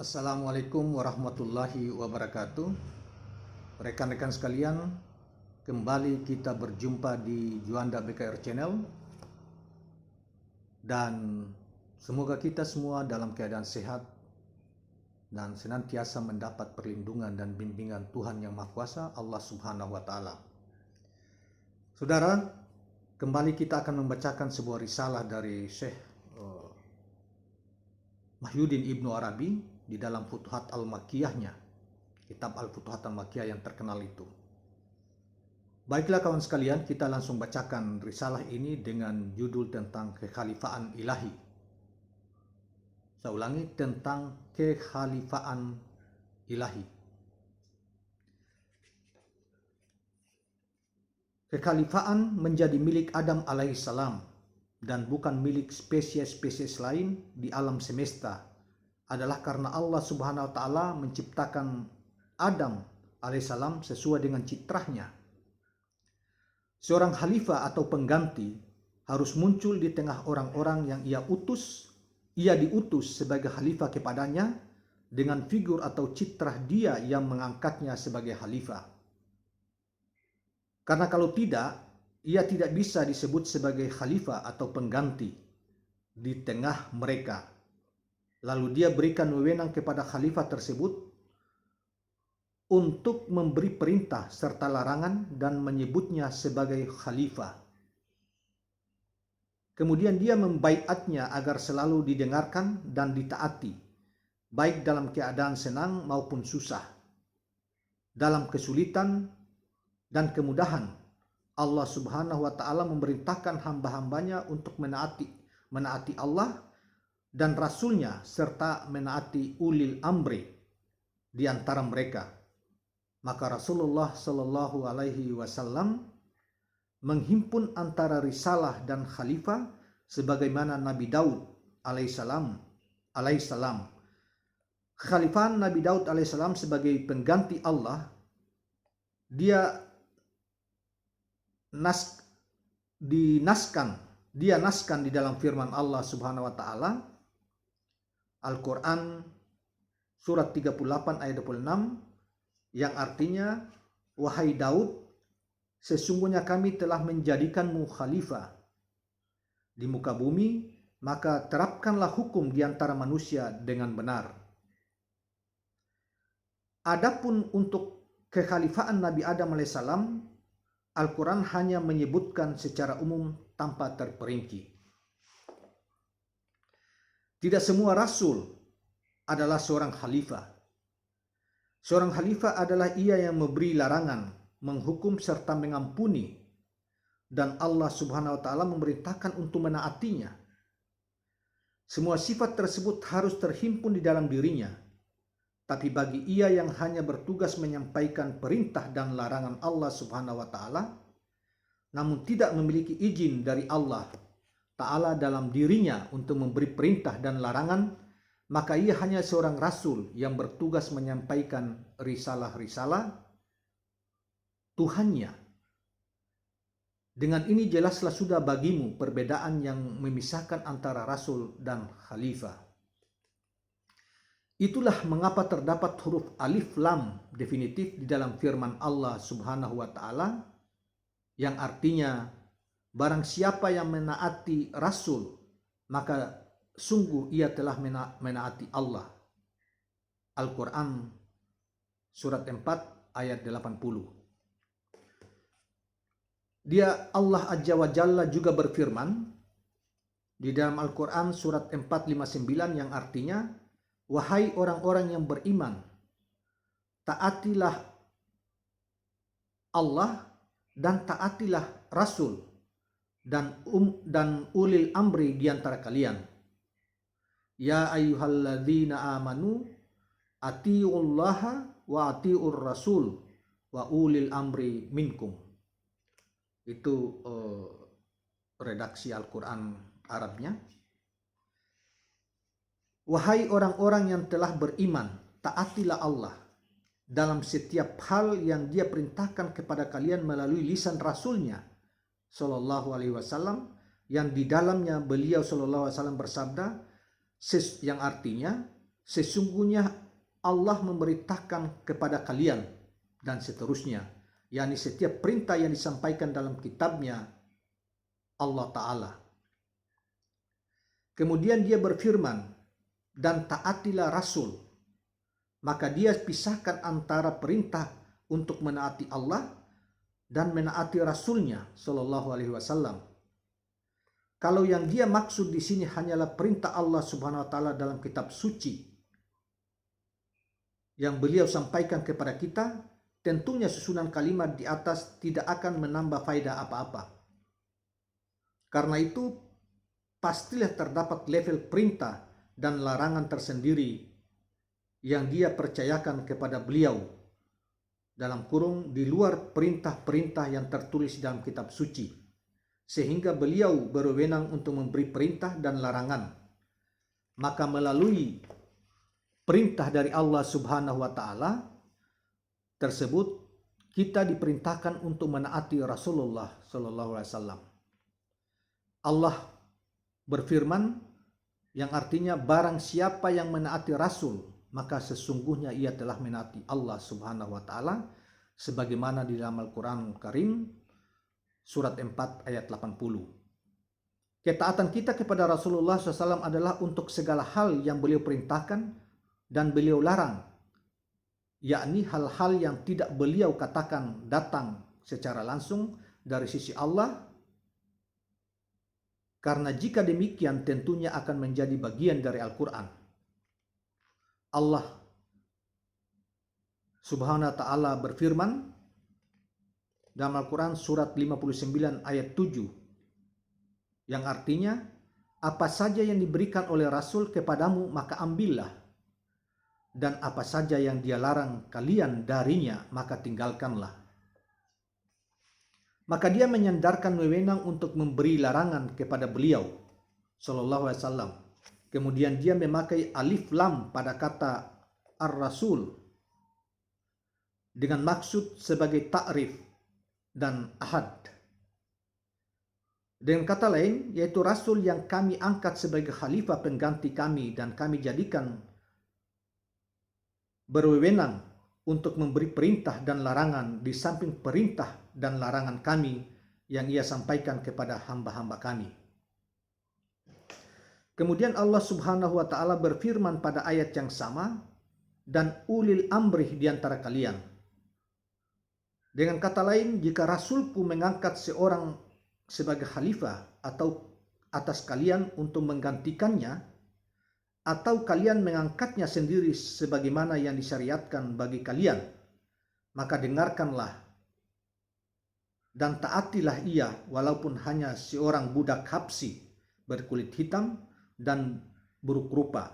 Assalamualaikum warahmatullahi wabarakatuh. Rekan-rekan sekalian, kembali kita berjumpa di Juanda BKR Channel. Dan semoga kita semua dalam keadaan sehat dan senantiasa mendapat perlindungan dan bimbingan Tuhan Yang Maha Kuasa, Allah Subhanahu wa Ta'ala. Saudara, kembali kita akan membacakan sebuah risalah dari Syekh Mahyuddin Ibnu Arabi di dalam Futuhat Al-Makkiyahnya, kitab Al-Futuhat Al-Makkiyah yang terkenal itu. Baiklah kawan sekalian, kita langsung bacakan risalah ini dengan judul tentang kekhalifaan ilahi. Saya ulangi, tentang kekhalifaan ilahi. Kekhalifaan menjadi milik Adam alaihissalam dan bukan milik spesies-spesies lain di alam semesta adalah karena Allah Subhanahu wa Ta'ala menciptakan Adam alaihissalam sesuai dengan citranya. Seorang khalifah atau pengganti harus muncul di tengah orang-orang yang ia diutus sebagai khalifah kepadanya dengan figur atau citrah dia yang mengangkatnya sebagai khalifah. Karena kalau tidak, ia tidak bisa disebut sebagai khalifah atau pengganti di tengah mereka. Lalu dia berikan wewenang kepada khalifah tersebut untuk memberi perintah serta larangan dan menyebutnya sebagai khalifah. Kemudian dia membaiatnya agar selalu didengarkan dan ditaati, baik dalam keadaan senang maupun susah. Dalam kesulitan dan kemudahan, Allah Subhanahu wa Ta'ala memerintahkan hamba-hambanya untuk menaati Allah dan Rasulnya serta menaati ulil amri di antara mereka. Maka Rasulullah Shallallahu Alaihi Wasallam menghimpun antara risalah dan khalifah sebagaimana Nabi Daud alaihissalam. Khalifah Nabi Daud alaihissalam sebagai pengganti Allah, dia naskan di dalam firman Allah Subhanahu wa Ta'ala Al-Quran surat 38 ayat 26 yang artinya, wahai Daud, sesungguhnya kami telah menjadikanmu khalifah di muka bumi, maka terapkanlah hukum di antara manusia dengan benar. Adapun untuk kekhalifaan Nabi Adam alaihissalam, Al-Quran hanya menyebutkan secara umum tanpa terperinci. Tidak semua rasul adalah seorang khalifah. Seorang khalifah adalah ia yang memberi larangan, menghukum serta mengampuni, dan Allah Subhanahu wa Ta'ala memerintahkan untuk menaatinya. Semua sifat tersebut harus terhimpun di dalam dirinya. Tapi bagi ia yang hanya bertugas menyampaikan perintah dan larangan Allah Subhanahu wa Ta'ala, namun tidak memiliki izin dari Allah Ta'ala dalam dirinya untuk memberi perintah dan larangan, maka ia hanya seorang rasul yang bertugas menyampaikan risalah-risalah Tuhannya. Dengan ini jelaslah sudah bagimu perbedaan yang memisahkan antara rasul dan khalifah. Itulah mengapa terdapat huruf alif lam definitif di dalam firman Allah Subhanahu wa Ta'ala yang artinya, barang siapa yang menaati Rasul, maka sungguh ia telah menaati Allah. Al-Quran surat 4 ayat 80. Allah Azza wa Jalla juga berfirman di dalam Al-Quran surat 459 yang artinya, wahai orang-orang yang beriman, taatilah Allah dan taatilah Rasul dan ulil amri di antara kalian. Ya ayyuhalladzina amanu atiullaha wa atiur rasul wa ulil amri minkum. Itu redaksi Al-Quran Arabnya. Wahai orang-orang yang telah beriman, taatilah Allah dalam setiap hal yang dia perintahkan kepada kalian melalui lisan Rasulnya Sallallahu Alaihi Wasallam, yang di dalamnya beliau Sallallahu Alaihi Wasallam bersabda, yang artinya sesungguhnya Allah memerintahkan kepada kalian, dan seterusnya, yakni setiap perintah yang disampaikan dalam kitabnya Allah Ta'ala. Kemudian dia berfirman, dan taatilah Rasul. Maka dia pisahkan antara perintah untuk menaati Allah dan menaati Rasulnya Shallallahu Alaihi Wasallam. Kalau yang dia maksud di sini hanyalah perintah Allah Subhanahu Wa Taala dalam kitab suci yang beliau sampaikan kepada kita, tentunya susunan kalimat di atas tidak akan menambah faedah apa-apa. Karena itu, pastilah terdapat level perintah dan larangan tersendiri yang dia percayakan kepada beliau, dalam kurung di luar perintah-perintah yang tertulis dalam kitab suci, sehingga beliau berwenang untuk memberi perintah dan larangan. Maka melalui perintah dari Allah Subhanahu wa Ta'ala tersebut, kita diperintahkan untuk menaati Rasulullah Sallallahu Alaihi Wasallam. Allah berfirman, yang artinya barang siapa yang menaati Rasul, maka sesungguhnya ia telah menaati Allah Subhanahu wa Ta'ala, sebagaimana di dalam Al-Quran Karim surat 4 ayat 80. Ketaatan kita kepada Rasulullah SAW adalah untuk segala hal yang beliau perintahkan dan beliau larang, yakni hal-hal yang tidak beliau katakan datang secara langsung dari sisi Allah, karena jika demikian tentunya akan menjadi bagian dari Al-Quran. Allah Subhanahu wa Ta'ala berfirman dalam Al-Quran surat 59 ayat 7, yang artinya, apa saja yang diberikan oleh Rasul kepadamu maka ambillah, dan apa saja yang dia larang kalian darinya maka tinggalkanlah. Maka dia menyandarkan wewenang untuk memberi larangan kepada beliau Sallallahu Alaihi Wasallam. Kemudian dia memakai alif lam pada kata ar-rasul dengan maksud sebagai ta'rif dan ahad. Dengan kata lain, yaitu Rasul yang kami angkat sebagai khalifah pengganti kami dan kami jadikan berwenang untuk memberi perintah dan larangan di samping perintah dan larangan kami yang ia sampaikan kepada hamba-hamba kami. Kemudian Allah Subhanahu wa Ta'ala berfirman pada ayat yang sama, dan ulil amri di antara kalian. Dengan kata lain, jika Rasulku mengangkat seorang sebagai khalifah atau atas kalian untuk menggantikannya, atau kalian mengangkatnya sendiri sebagaimana yang disyariatkan bagi kalian, maka dengarkanlah dan taatilah ia walaupun hanya seorang budak Habsyi berkulit hitam dan buruk rupa,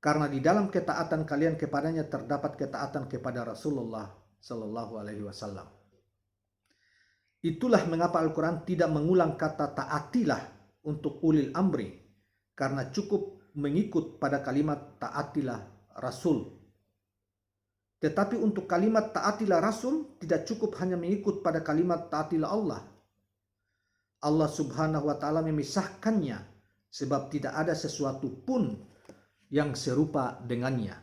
karena di dalam ketaatan kalian kepadanya terdapat ketaatan kepada Rasulullah Sallallahu Alaihi Wasallam. Itulah mengapa Al-Quran tidak mengulang kata taatilah untuk ulil amri, karena cukup mengikut pada kalimat taatilah Rasul. Tetapi untuk kalimat taatilah Rasul tidak cukup hanya mengikut pada kalimat taatilah Allah. Allah Subhanahu wa Ta'ala memisahkannya, sebab tidak ada sesuatu pun yang serupa dengannya.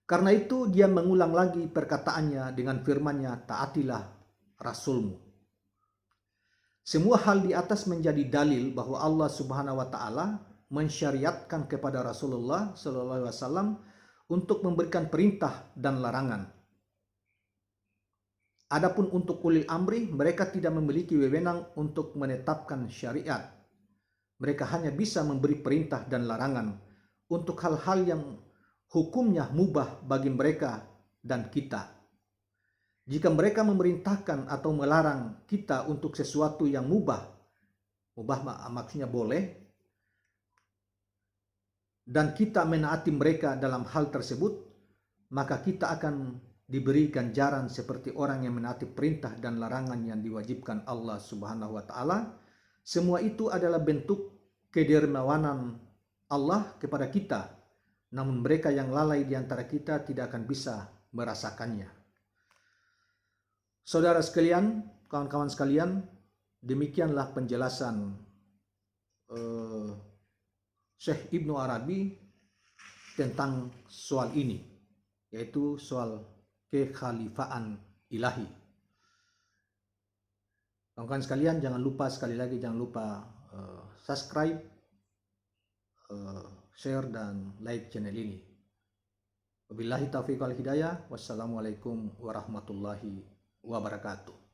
Karena itu dia mengulang lagi perkataannya dengan firman-Nya, taatilah Rasulmu. Semua hal di atas menjadi dalil bahwa Allah Subhanahu wa Ta'ala mensyariatkan kepada Rasulullah Sallallahu Alaihi Wasallam untuk memberikan perintah dan larangan. Adapun untuk ulil amri, mereka tidak memiliki wewenang untuk menetapkan syariat. Mereka hanya bisa memberi perintah dan larangan untuk hal-hal yang hukumnya mubah bagi mereka dan kita. Jika mereka memerintahkan atau melarang kita untuk sesuatu yang mubah maksudnya boleh, dan kita menaati mereka dalam hal tersebut, maka kita akan diberi ganjaran seperti orang yang menaati perintah dan larangan yang diwajibkan Allah Subhanahu wa Ta'ala. Semua itu adalah bentuk kedermawanan Allah kepada kita, namun mereka yang lalai di antara kita tidak akan bisa merasakannya. Saudara sekalian, kawan-kawan sekalian, demikianlah penjelasan Syekh Ibnu Arabi tentang soal ini, yaitu soal kekhalifaan ilahi. Kawan-kawan sekalian, jangan lupa, sekali lagi jangan lupa subscribe, share dan like channel ini. Wabillahi taufiq wal hidayah. Wassalamualaikum warahmatullahi wabarakatuh.